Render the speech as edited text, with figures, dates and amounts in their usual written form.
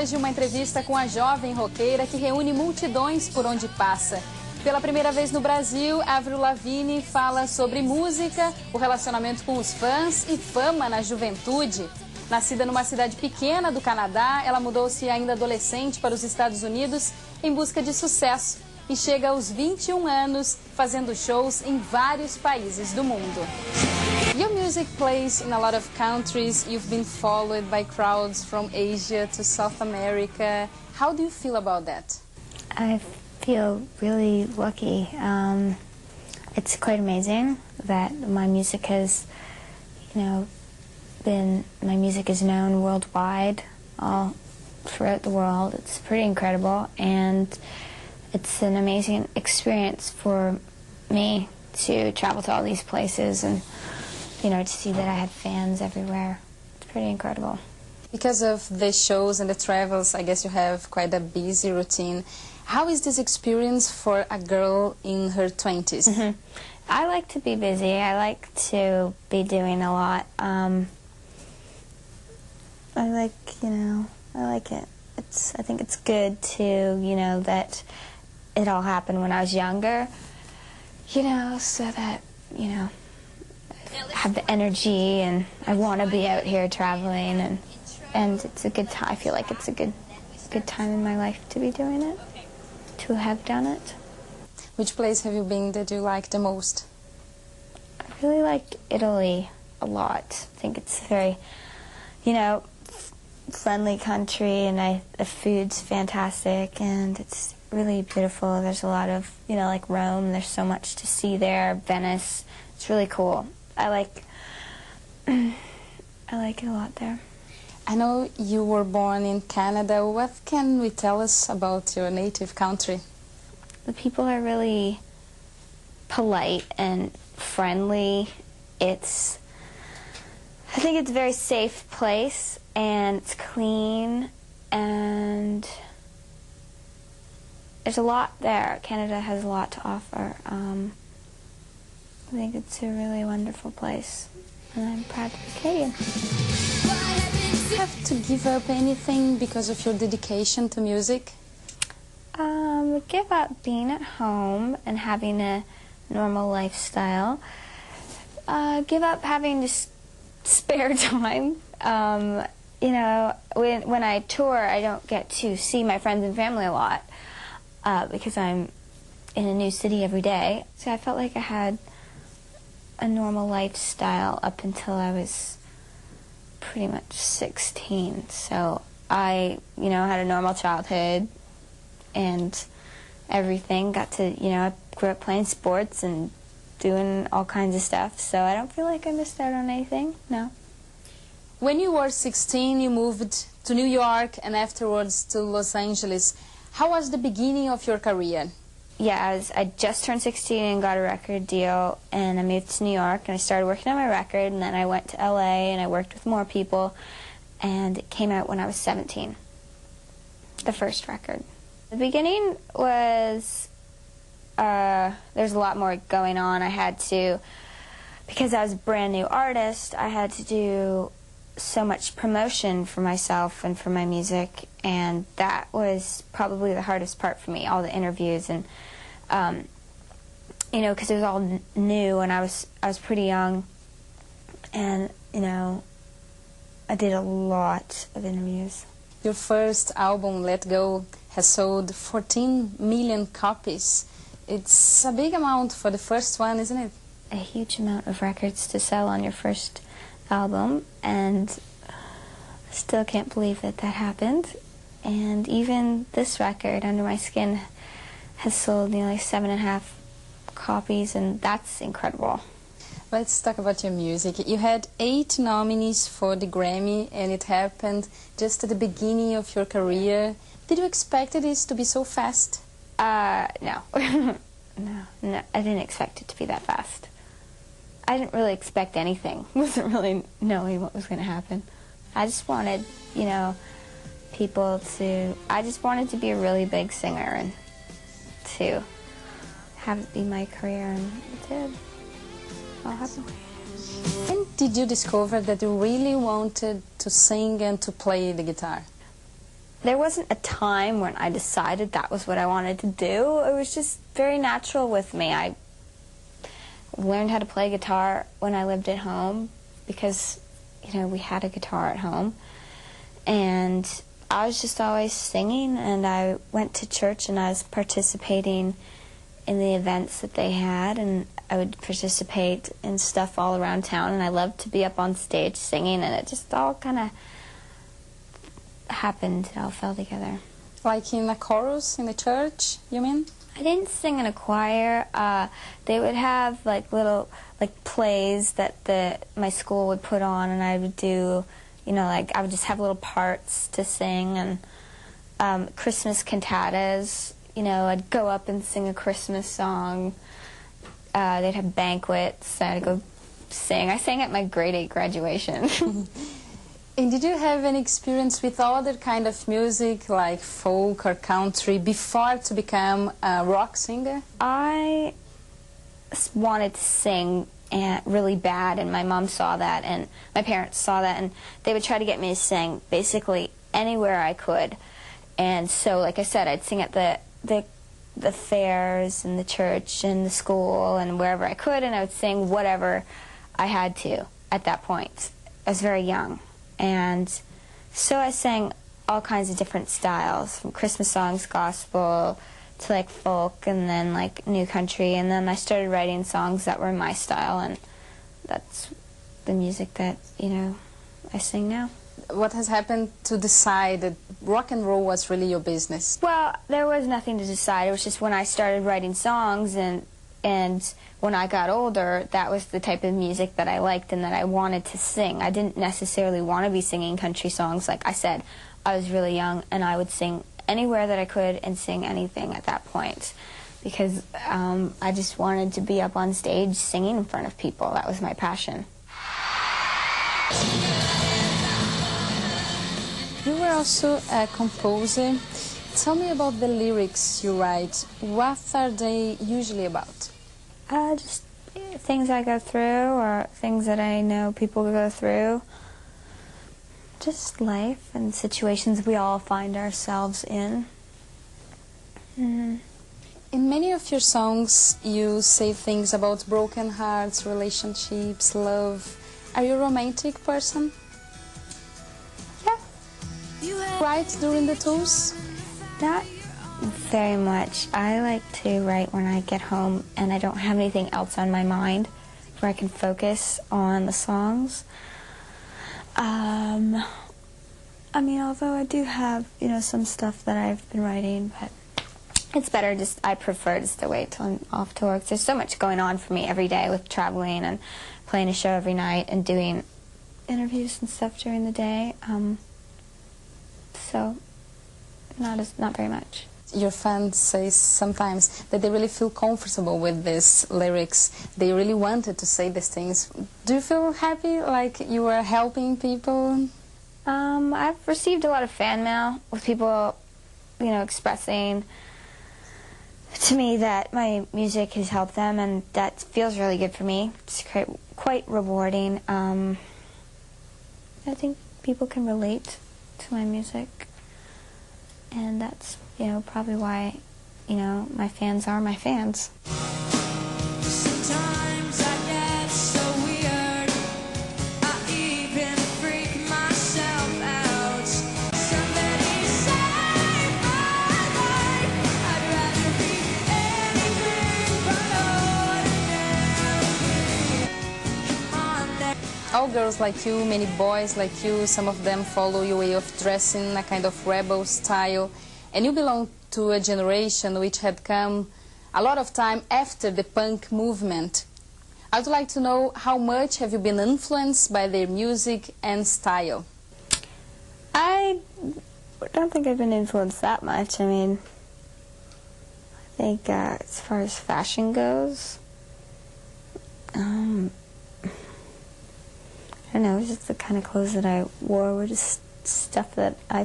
Hoje uma entrevista com a jovem roqueira que reúne multidões por onde passa. Pela primeira vez no Brasil, Avril Lavigne fala sobre música, o relacionamento com os fãs e fama na juventude. Nascida numa cidade pequena do Canadá, ela mudou-se ainda adolescente para os Estados Unidos em busca de sucesso e chega aos 21 anos fazendo shows em vários países do mundo. Your music plays in a lot of countries. You've been followed by crowds from Asia to South America. How do you feel about that? I feel really lucky. It's quite amazing that my music has, my music is known worldwide, all throughout the world. It's pretty incredible, and it's an amazing experience for me to travel to all these places and to see that I have fans everywhere. It's pretty incredible. Because of the shows and the travels, I guess you have quite a busy routine. How is this experience for a girl in her 20s? I like to be busy. I like to be doing a lot. I like it. I think it's good to, that it all happened when I was younger, so that, I have the energy and I want to be out here traveling, and it's a good time. I feel like it's a good time in my life to be doing it, to have done it. Which place have you been that you like the most? I really like Italy a lot. I think it's a very, friendly country, and the food's fantastic, and it's really beautiful. There's a lot of, like Rome, there's so much to see there. Venice, it's really cool. I like it a lot there. I know you were born in Canada. What can we tell us about your native country? The people are really polite and friendly. I think it's a very safe place, and it's clean, and there's a lot there. Canada has a lot to offer. I think it's a really wonderful place, and I'm proud to be Canadian. Do you have to give up anything because of your dedication to music? Give up being at home and having a normal lifestyle. Give up having just spare time. When I tour, I don't get to see my friends and family a lot because I'm in a new city every day. So I felt like I had a normal lifestyle up until I was pretty much 16. So I, had a normal childhood and everything. Got to, I grew up playing sports and doing all kinds of stuff. So I don't feel like I missed out on anything, no. When you were 16, you moved to New York and afterwards to Los Angeles. How was the beginning of your career? Yeah, I just turned 16 and got a record deal, and I moved to New York, and I started working on my record, and then I went to LA, and I worked with more people, and it came out when I was 17, the first record. The beginning was, there's a lot more going on. Because I was a brand new artist, I had to do so much promotion for myself and for my music, and that was probably the hardest part for me, all the interviews, and because it was all new, and I was pretty young, and I did a lot of interviews. Your first album, Let Go, has sold 14 million copies. It's a big amount for the first one, isn't it? A huge amount of records to sell on your first album, and I still can't believe that happened. And even this record, Under My Skin, has sold nearly 7.5 copies, and that's incredible. Let's talk about your music. You had 8 nominees for the Grammy, and it happened just at the beginning of your career. Did you expect this to be so fast? No. No, I didn't expect it to be that fast. I didn't really expect anything. Wasn't really knowing what was going to happen. I just wanted, I just wanted to be a really big singer and to have it be my career, and it did. It all happened. When did you discover that you really wanted to sing and to play the guitar? there wasn't a time when I decided that was what I wanted to do. It was just very natural with me. I learned how to play guitar when I lived at home because, you know, we had a guitar at home. And I was just always singing, and I went to church and I was participating in the events that they had, and I would participate in stuff all around town, and I loved to be up on stage singing, and it just all kind of happened. It all fell together. Like in a chorus in the church, you mean? I didn't sing in a choir. They would have like little plays that my school would put on, and I would do, you know, like I would just have little parts to sing, and Christmas cantatas. You know, I'd go up and sing a Christmas song. They'd have banquets. I'd go sing. I sang at my grade 8 graduation. And did you have any experience with other kind of music, like folk or country, before to become a rock singer? I wanted to sing really bad, and my mom saw that, and my parents saw that, and they would try to get me to sing basically anywhere I could. And so, like I said, I'd sing at the fairs and the church and the school and wherever I could, and I would sing whatever I had to at that point. I was very young. And so I sang all kinds of different styles, from Christmas songs, gospel, to like folk, and then like new country, and then I started writing songs that were my style, and that's the music that, you know, I sing now. What has happened to decide that rock and roll was really your business? Well, there was nothing to decide. It was just when I started writing songs, and when I got older, that was the type of music that I liked and that I wanted to sing. I didn't necessarily want to be singing country songs. Like I said, I was really young, and I would sing anywhere that I could and sing anything at that point, because I just wanted to be up on stage singing in front of people. That was my passion. You were also a composer. Tell me about the lyrics you write. What are they usually about? Just things I go through, or things that I know people go through. Just life and situations we all find ourselves in. Mm-hmm. In many of your songs, you say things about broken hearts, relationships, love. Are you a romantic person? Yeah. Write during the tours? Not very much. I like to write when I get home and I don't have anything else on my mind, where I can focus on the songs. I mean, although I do have, you know, some stuff that I've been writing, but it's better just, I prefer just to wait till I'm off tour, 'cause there's so much going on for me every day with traveling and playing a show every night and doing interviews and stuff during the day. So, not very much. Your fans say sometimes that they really feel comfortable with these lyrics. They really wanted to say these things. Do you feel happy, like you were helping people? I've received a lot of fan mail with people, you know, expressing to me that my music has helped them, and that feels really good for me. It's quite rewarding. I think people can relate to my music, and that's, you know, probably why, you know, my fans are my fans. Sometimes I get so weird, I even freak myself out. Somebody save my life, I'd rather be anything but ordinary. All girls like you, many boys like you, some of them follow your way of dressing, a kind of rebel style. And you belong to a generation which had come a lot of time after the punk movement. I would like to know, how much have you been influenced by their music and style? I don't think I've been influenced that much. I mean, I think as far as fashion goes, I don't know, just the kind of clothes that I wore were just stuff that I